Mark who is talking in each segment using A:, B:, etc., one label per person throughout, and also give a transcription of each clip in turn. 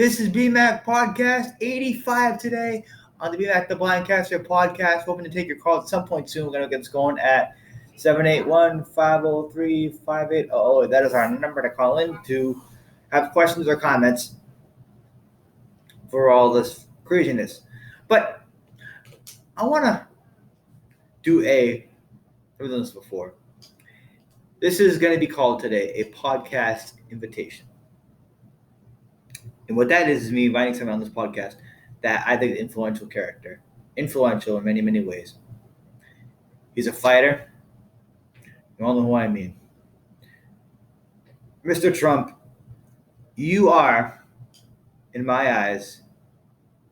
A: This is BMAC Podcast 85 today on the BMAC the Blindcaster podcast. Hoping to take your calls at some point soon. We're going to get this going at 781-503-5800. That is our number to call in to have questions or comments for all this craziness. But I want to do I've done this before. This is going to be called today a podcast invitation. And what that is me inviting someone on this podcast that I think is an influential character. Influential in many, many ways. He's a fighter. You all know who I mean. Mr. Trump, you are, in my eyes,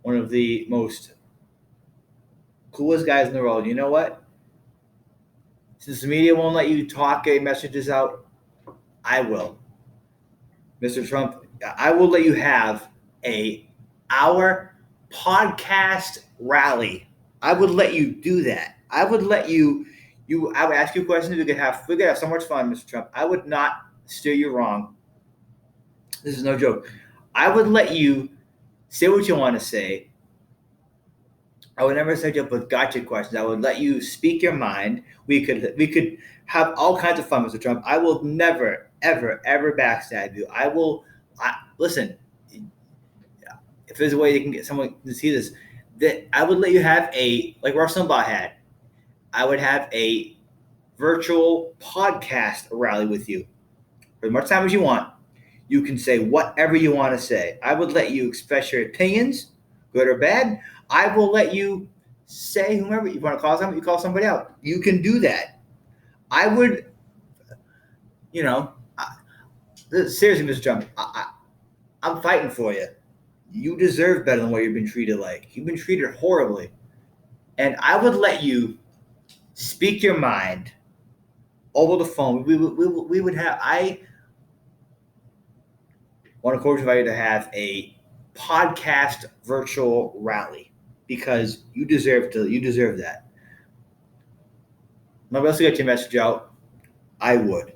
A: one of the most coolest guys in the world. You know what? Since the media won't let you talk messages out, I will. Mr. Trump, I will let you have our podcast rally. I would let you do that. I would let I would ask you questions. We could have so much fun, Mr. Trump. I would not steer you wrong. This is no joke. I would let you say what you want to say. I would never set you up with gotcha questions. I would let you speak your mind. We could have all kinds of fun, Mr. Trump. I will never, ever, ever backstab you. Listen. If there's a way you can get someone to see this, that I would let you have like Rush Limbaugh had. I would have a virtual podcast rally with you for as much time as you want. You can say whatever you want to say. I would let you express your opinions, good or bad. I will let you say whomever you want to call someone. You call somebody out. You can do that. I would, seriously, Mr. Trump, I'm fighting for you. You deserve better than what you've been treated like. You've been treated horribly. And I would let you speak your mind over the phone. I want to coach you to have a podcast virtual rally because you deserve that. Am I able to get your message out? I would.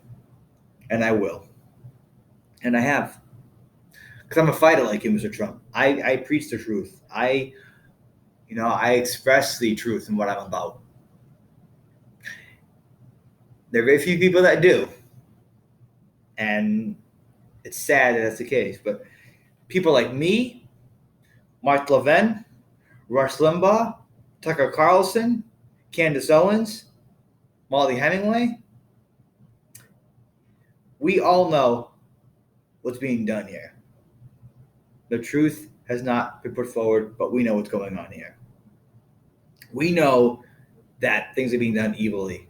A: And I will. And I have. Because I'm a fighter like you, Mr. Trump. I preach the truth. I express the truth in what I'm about. There are very few people that do. And it's sad that that's the case. But people like me, Mark Levin, Rush Limbaugh, Tucker Carlson, Candace Owens, Molly Hemingway, we all know what's being done here. The truth has not been put forward, but we know what's going on here. We know that things are being done evilly.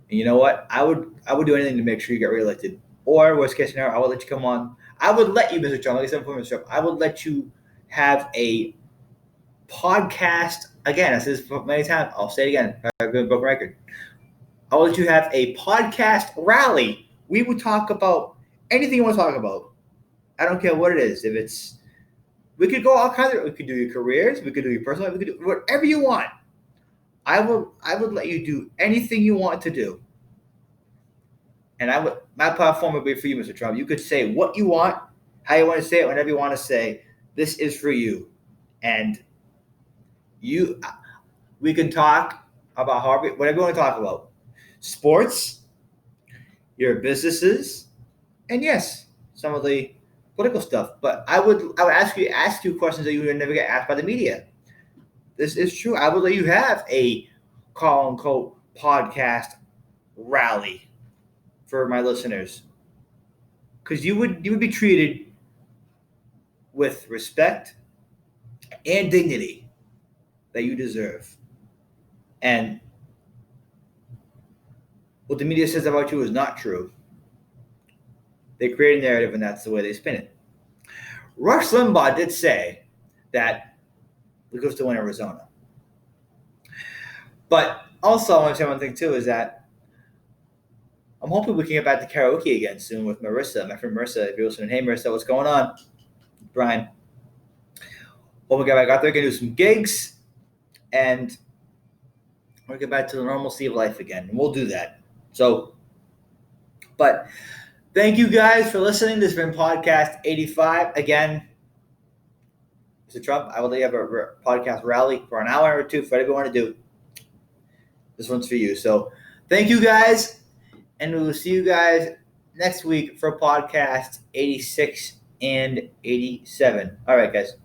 A: And you know what? I would do anything to make sure you get reelected. Or worst case scenario, I would let you come on. I would let you, Mr. Trump, like I said before, Mr. Trump, I would let you have a podcast. Again, I said this many times. I'll say it again. I've been a broken record. I will let you have a podcast rally. We would talk about anything you want to talk about. I don't care what it is. We could go all kinds of. We could do your careers. We could do your personal life. We could do whatever you want. I would let you do anything you want to do. And my platform would be for you, Mr. Trump. You could say what you want, how you want to say it, whenever you want to say. This is for you, and we can talk about whatever you want to talk about, sports, your businesses, and yes, some of the political stuff, but I would ask you questions that you would never get asked by the media. This is true. I would let you have a quote unquote podcast rally for my listeners, because you would be treated with respect and dignity that you deserve. And what the media says about you is not true. They create a narrative, and that's the way they spin it. Rush Limbaugh did say that we go to win Arizona. But also, I want to say one thing, too, is that I'm hoping we can get back to karaoke again soon with Marissa, my friend Marissa. If you're listening, hey, Marissa, what's going on? Brian. Hope we get back out there, can do some gigs, and we'll get back to the normalcy of life again, and we'll do that. But thank you guys for listening. This has been podcast 85. Again, Mr. Trump, I will let you have a podcast rally for an hour or two for whatever you want to do. This one's for you. So thank you guys, and we will see you guys next week for podcast 86 and 87. All right, guys.